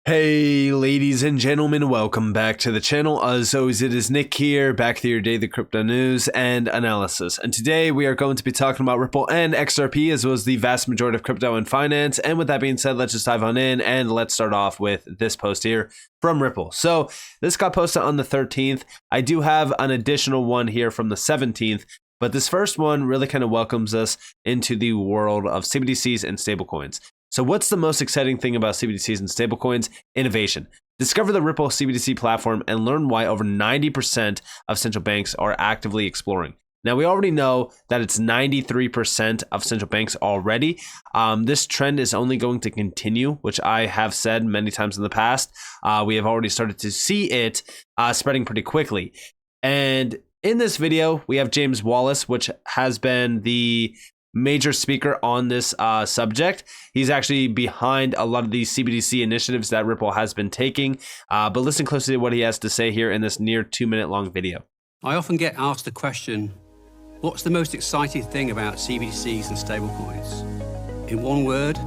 Hey ladies and gentlemen, welcome back to the channel. As always, it is Nick here, back with your daily crypto news and analysis. And today we are going to be talking about Ripple and XRP, as well as the vast majority of crypto and finance. And with that being said, let's just dive on in and let's start off with this post here from Ripple. So this got posted on the 13th. I do have an additional one here from the 17th. But this first one really kind of welcomes us into the world of CBDCs and stablecoins. So what's the most exciting thing about CBDCs and stablecoins? Innovation. Discover the Ripple CBDC platform and learn why over 90% of central banks are actively exploring. Now, we already know that it's 93% of central banks already. This trend is only going to continue, which I have said many times in the past. We have already started to see it spreading pretty quickly. And in this video, we have James Wallace, which has been the major speaker on this subject. He's actually behind a lot of these CBDC initiatives that Ripple has been taking. But listen closely to what he has to say here in this near 2-minute long video. I often get asked the question, what's the most exciting thing about CBDCs and stablecoins? In one word,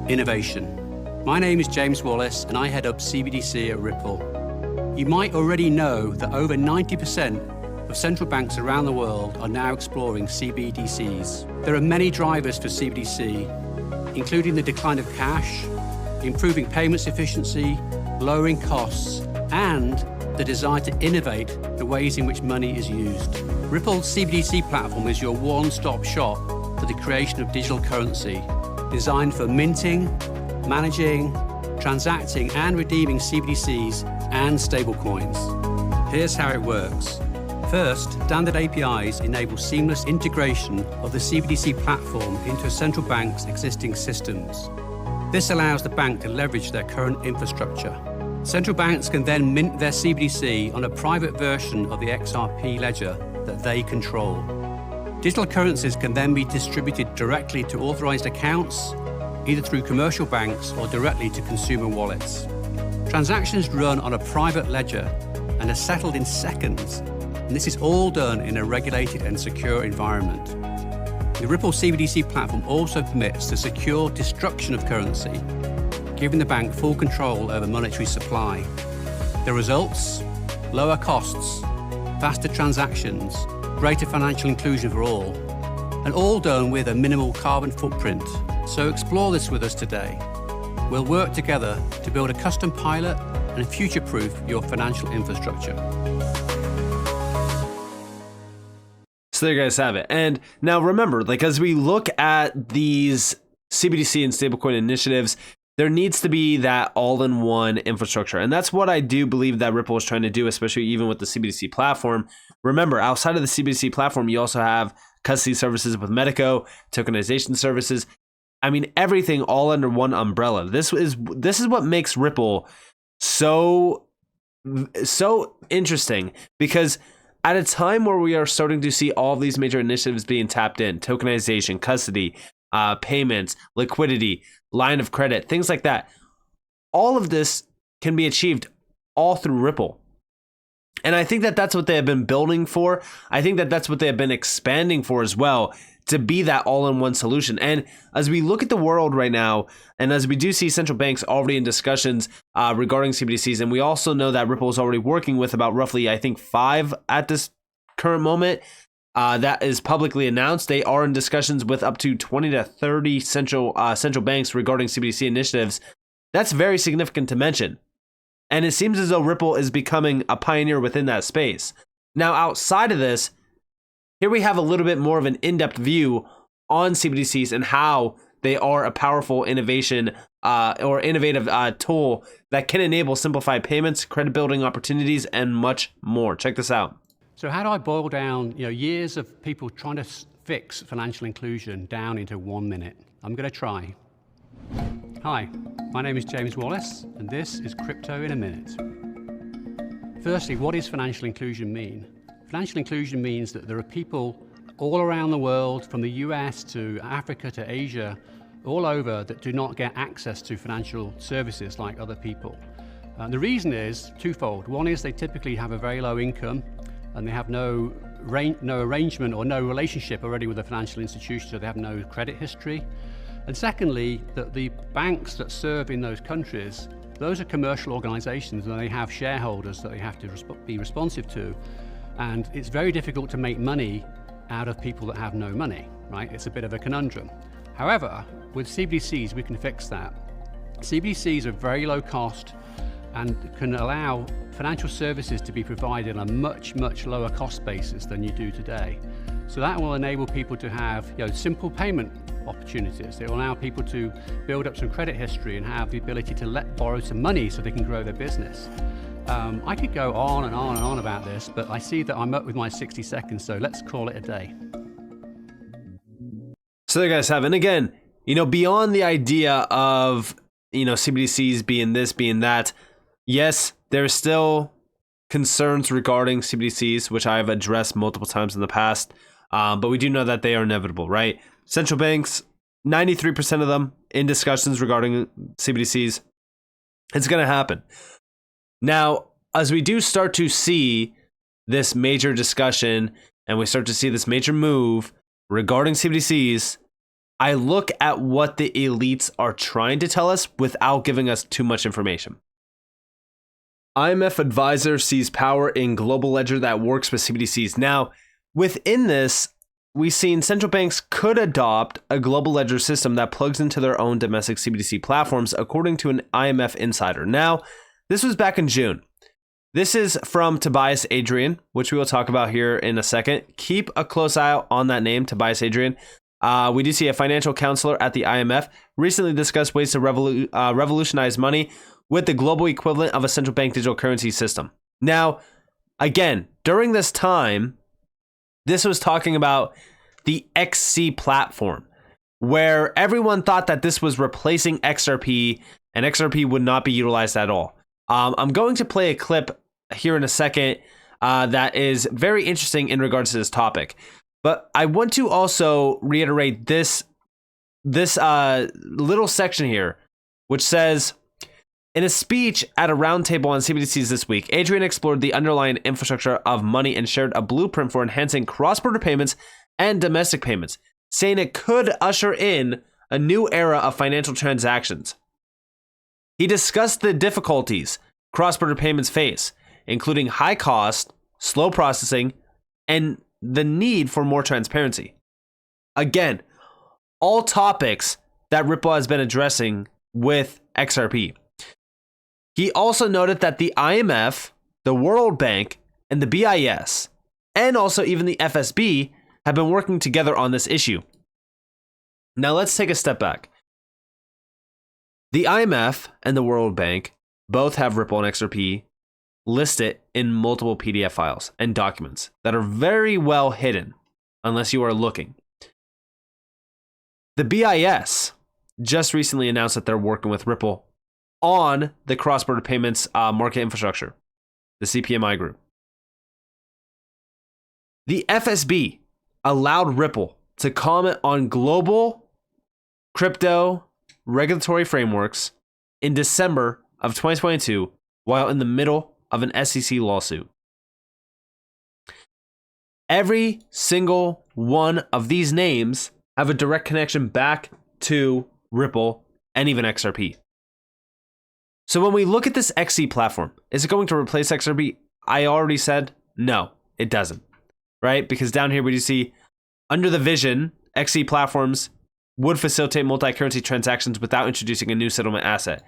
innovation. My name is James Wallace and I head up CBDC at Ripple. You might already know that over 90% of central banks around the world are now exploring CBDCs. There are many drivers for CBDC, including the decline of cash, improving payments efficiency, lowering costs, and the desire to innovate the ways in which money is used. Ripple's CBDC platform is your one-stop shop for the creation of digital currency, designed for minting, managing, transacting, and redeeming CBDCs and stablecoins. Here's how it works. First, standard APIs enable seamless integration of the CBDC platform into a central bank's existing systems. This allows the bank to leverage their current infrastructure. Central banks can then mint their CBDC on a private version of the XRP ledger that they control. Digital currencies can then be distributed directly to authorized accounts, either through commercial banks or directly to consumer wallets. Transactions run on a private ledger and are settled in seconds. And this is all done in a regulated and secure environment. The Ripple CBDC platform also permits the secure destruction of currency, giving the bank full control over monetary supply. The results? Lower costs, faster transactions, greater financial inclusion for all, and all done with a minimal carbon footprint. So explore this with us today. We'll work together to build a custom pilot and future-proof your financial infrastructure. So there you guys have it. And now remember, as we look at these CBDC and stablecoin initiatives, there needs to be that all-in-one infrastructure. And that's what I do believe that Ripple is trying to do, especially even with the CBDC platform. Remember, outside of the CBDC platform, you also have custody services with Medico, tokenization services. I mean, everything all under one umbrella. This is what makes Ripple so interesting, because at a time where we are starting to see all of these major initiatives being tapped in, tokenization, custody, payments, liquidity, line of credit, things like that, all of this can be achieved all through Ripple. And I think that that's what they have been building for. I think that that's what they have been expanding for as well, to be that all-in-one solution. And as we look at the world right now, and as we do see central banks already in discussions regarding CBDCs, and we also know that Ripple is already working with about roughly, I think, 5 at this current moment, that is publicly announced. They are in discussions with up to 20 to 30 central banks regarding CBDC initiatives. That's very significant to mention. And it seems as though Ripple is becoming a pioneer within that space. Now, outside of this, here we have a little bit more of an in-depth view on CBDCs and how they are a powerful innovation or innovative tool that can enable simplified payments, credit building opportunities, and much more. Check this out. So how do I boil down years of people trying to fix financial inclusion down into 1 minute? I'm going to try. Hi, my name is James Wallace, and this is Crypto in a Minute. Firstly, what does financial inclusion mean? Financial inclusion means that there are people all around the world, from the US to Africa to Asia, all over, that do not get access to financial services like other people. The reason is twofold. One is they typically have a very low income and they have no arrangement or no relationship already with a financial institution, so they have no credit history. And secondly, that the banks that serve in those countries Those are commercial organizations and they have shareholders that they have to be responsive to. And it's very difficult to make money out of people that have no money, right? It's a bit of a conundrum. However, with CBDCs, we can fix that. CBDCs are very low cost and can allow financial services to be provided on a much, much lower cost basis than you do today. So that will enable people to have simple payment opportunities. It will allow people to build up some credit history and have the ability to borrow some money so they can grow their business. I could go on and on and on about this, but I see that I'm up with my 60 seconds, so let's call it a day. So there you guys have it. And again, beyond the idea of, CBDCs being this, being that, yes, there's still concerns regarding CBDCs, which I have addressed multiple times in the past, but we do know that they are inevitable, right? Central banks, 93% of them in discussions regarding CBDCs. It's going to happen. Now, as we do start to see this major discussion and we start to see this major move regarding CBDCs, I look at what the elites are trying to tell us without giving us too much information. IMF advisor sees power in global ledger that works with CBDCs. Now, within this, we've seen central banks could adopt a global ledger system that plugs into their own domestic CBDC platforms, according to an IMF insider. Now, this was back in June. This is from Tobias Adrian, which we will talk about here in a second. Keep a close eye out on that name, Tobias Adrian. We do see a financial counselor at the IMF recently discussed ways to revolutionize money with the global equivalent of a central bank digital currency system. Now, again, during this time, this was talking about the XC platform, where everyone thought that this was replacing XRP, and XRP would not be utilized at all. I'm going to play a clip here in a second that is very interesting in regards to this topic. But I want to also reiterate this little section here, which says, in a speech at a roundtable on CBDCs this week, Adrian explored the underlying infrastructure of money and shared a blueprint for enhancing cross-border payments and domestic payments, saying it could usher in a new era of financial transactions. He discussed the difficulties cross-border payments face, including high cost, slow processing, and the need for more transparency. Again, all topics that Ripple has been addressing with XRP. He also noted that the IMF, the World Bank, and the BIS, and also even the FSB have been working together on this issue. Now let's take a step back. The IMF and the World Bank both have Ripple and XRP listed in multiple PDF files and documents that are very well hidden unless you are looking. The BIS just recently announced that they're working with Ripple on the cross-border payments market infrastructure, the CPMI group. The FSB allowed Ripple to comment on global crypto regulatory frameworks in December of 2022 while in the middle of an SEC lawsuit. Every single one of these names have a direct connection back to Ripple and even XRP. So when we look at this XC platform, is it going to replace XRP? I already said no, it doesn't, right? Because down here we do see under the vision, XC platforms would facilitate multi-currency transactions without introducing a new settlement asset.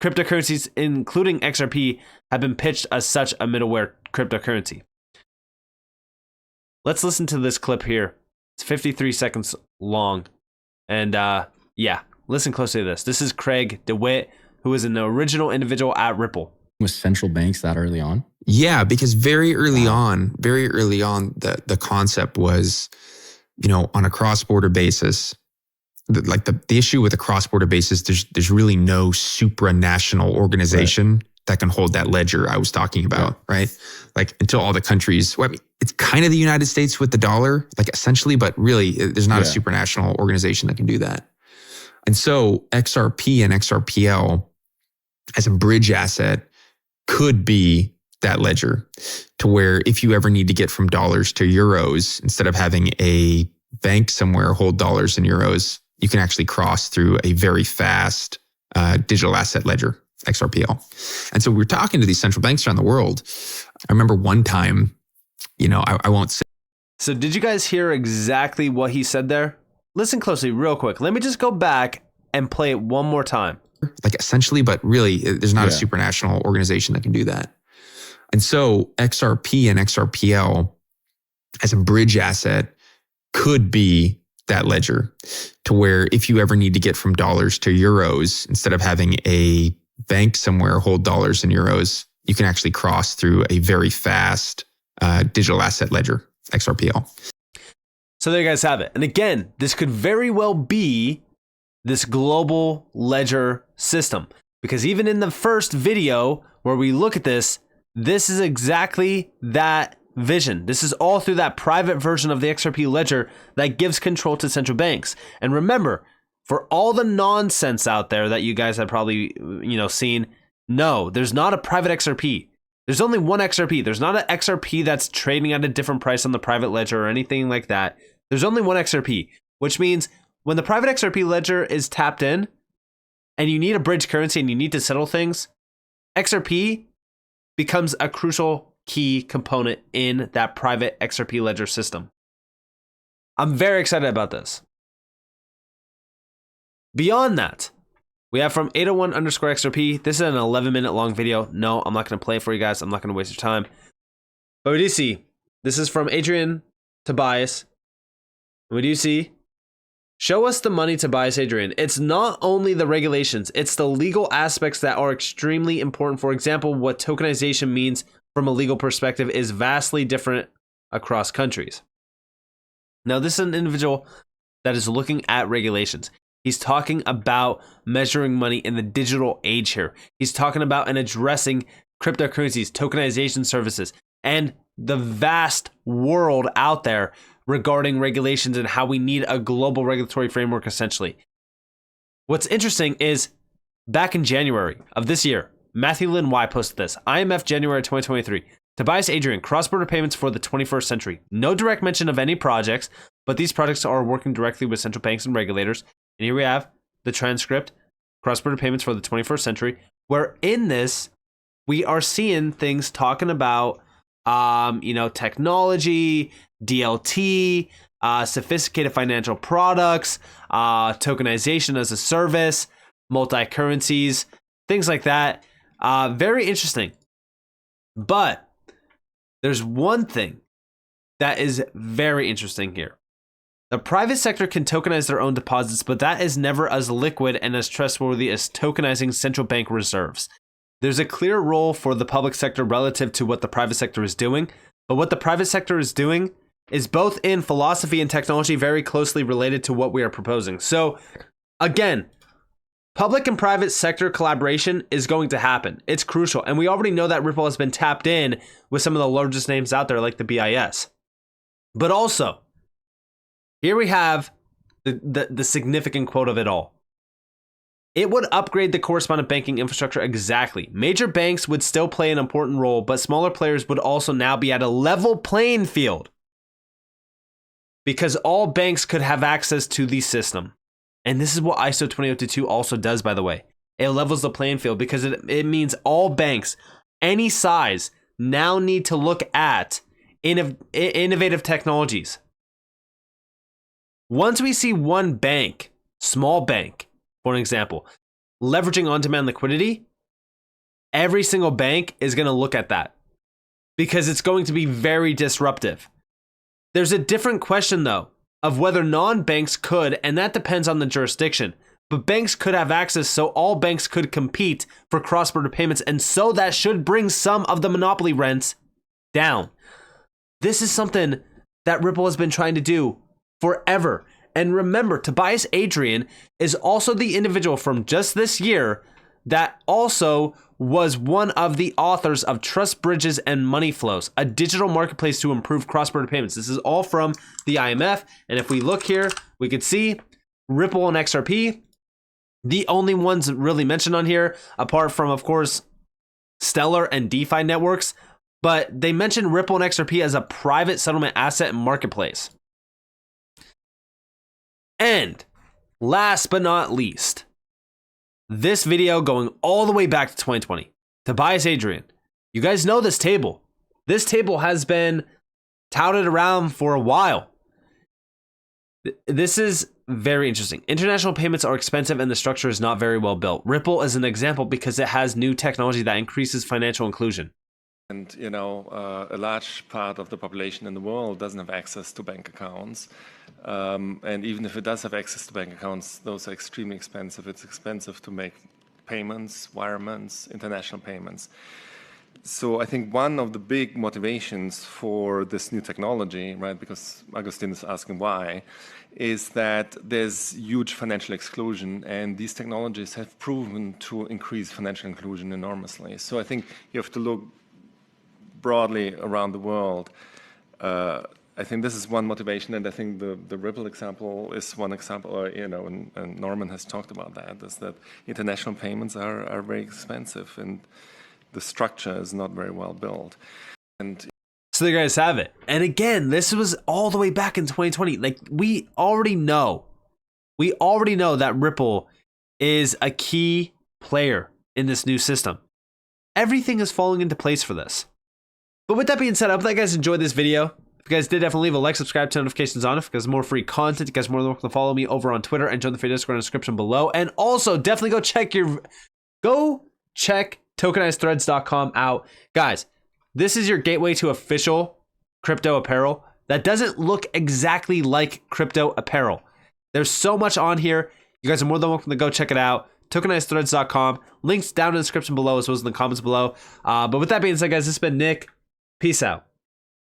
Cryptocurrencies, including XRP, have been pitched as such a middleware cryptocurrency. Let's listen to this clip here. It's 53 seconds long. And listen closely to this. This is Craig DeWitt, who is an original individual at Ripple. With central banks that early on? Yeah, because very early on, the concept was, on a cross-border basis, the issue with a cross-border basis, there's really no supranational organization that can hold that ledger I was talking about, right? Like until all the countries, it's kind of the United States with the dollar, like essentially, but really there's not a supranational organization that can do that. And so XRP and XRPL as a bridge asset could be that ledger to where if you ever need to get from dollars to euros, instead of having a bank somewhere hold dollars and euros, you can actually cross through a very fast digital asset ledger XRPL. And so we're talking to these central banks around the world. I remember one time, I won't say. So did you guys hear exactly what he said there? Listen closely real quick. Let me just go back and play it one more time. Like essentially, but really there's not a supranational organization that can do that. And so XRP and XRPL as a bridge asset could be that ledger to where if you ever need to get from dollars to euros, instead of having a bank somewhere hold dollars and euros, you can actually cross through a very fast digital asset ledger, XRPL. So there you guys have it. And again, this could very well be this global ledger system, because even in the first video where we look at this is exactly that vision. This is all through that private version of the XRP ledger that gives control to central banks. And remember, for all the nonsense out there that you guys have probably, seen, no, there's not a private XRP. There's only one XRP. There's not an XRP that's trading at a different price on the private ledger or anything like that. There's only one XRP, which means when the private XRP ledger is tapped in and you need a bridge currency and you need to settle things, XRP becomes a crucial key component in that private XRP ledger system. I'm very excited about this. Beyond that, we have from 801_XRP. This is an 11-minute long video. No, I'm not going to play it for you guys. I'm not going to waste your time. But we do see, this is from Adrian Tobias. We do see, show us the money, Tobias Adrian. It's not only the regulations, it's the legal aspects that are extremely important. For example, what tokenization means from a legal perspective is vastly different across countries. Now, this is an individual that is looking at regulations. He's talking about measuring money in the digital age here. He's talking about and addressing cryptocurrencies, tokenization services, and the vast world out there regarding regulations and how we need a global regulatory framework, essentially. What's interesting is back in January of this year, Matthew Lin Y posted this. IMF January 2023. Tobias Adrian, cross-border payments for the 21st century. No direct mention of any projects, but these projects are working directly with central banks and regulators. And here we have the transcript, cross-border payments for the 21st century, where in this, we are seeing things talking about, technology, DLT, sophisticated financial products, tokenization as a service, multi-currencies, things like that. Very interesting. But there's one thing that is very interesting here. The private sector can tokenize their own deposits, but that is never as liquid and as trustworthy as tokenizing central bank reserves. There's a clear role for the public sector relative to what the private sector is doing, but what the private sector is doing is both in philosophy and technology very closely related to what we are proposing. So again, public and private sector collaboration is going to happen. It's crucial. And we already know that Ripple has been tapped in with some of the largest names out there like the BIS. But also, here we have the significant quote of it all. It would upgrade the correspondent banking infrastructure exactly. Major banks would still play an important role, but smaller players would also now be at a level playing field because all banks could have access to the system. And this is what ISO 20022 also does, by the way. It levels the playing field because it means all banks, any size, now need to look at innovative technologies. Once we see one bank, small bank, for an example, leveraging on-demand liquidity, every single bank is going to look at that because it's going to be very disruptive. There's a different question, though, of whether non-banks could, and that depends on the jurisdiction, but banks could have access, so all banks could compete for cross-border payments, and so that should bring some of the monopoly rents down. This is something that Ripple has been trying to do forever. And remember, Tobias Adrian is also the individual from just this year that also was one of the authors of Trust Bridges and Money Flows, a digital marketplace to improve cross-border payments. This is all from the IMF. And if we look here, we could see Ripple and XRP, the only ones really mentioned on here, apart from, of course, Stellar and DeFi networks. But they mentioned Ripple and XRP as a private settlement asset and marketplace. And last but not least, this video going all the way back to 2020. Tobias Adrian. You guys know this table. This table has been touted around for a while. This is very interesting. International payments are expensive and the structure is not very well built. Ripple is an example because it has new technology that increases financial inclusion. And, a large part of the population in the world doesn't have access to bank accounts. And even if it does have access to bank accounts, those are extremely expensive. It's expensive to make payments, wirements, international payments. So I think one of the big motivations for this new technology, right, because Agustin is asking why, is that there's huge financial exclusion, and these technologies have proven to increase financial inclusion enormously. So I think you have to look broadly around the world. I think this is one motivation, and I think the Ripple example is one example, or, and Norman has talked about that, is that international payments are very expensive, and the structure is not very well built. And so there you guys have it. And again, this was all the way back in 2020. Like, we already know that Ripple is a key player in this new system. Everything is falling into place for this. But with that being said, I hope that you guys enjoyed this video. If you guys did, definitely leave a like, subscribe, turn notifications on. If you guys want more free content, you guys are more than welcome to follow me over on Twitter and join the free Discord in the description below. And also, definitely go check tokenizedthreads.com out. Guys, this is your gateway to official crypto apparel that doesn't look exactly like crypto apparel. There's so much on here. You guys are more than welcome to go check it out. Tokenizedthreads.com. Links down in the description below as well as in the comments below. But with that being said, guys, this has been Nick. Peace out.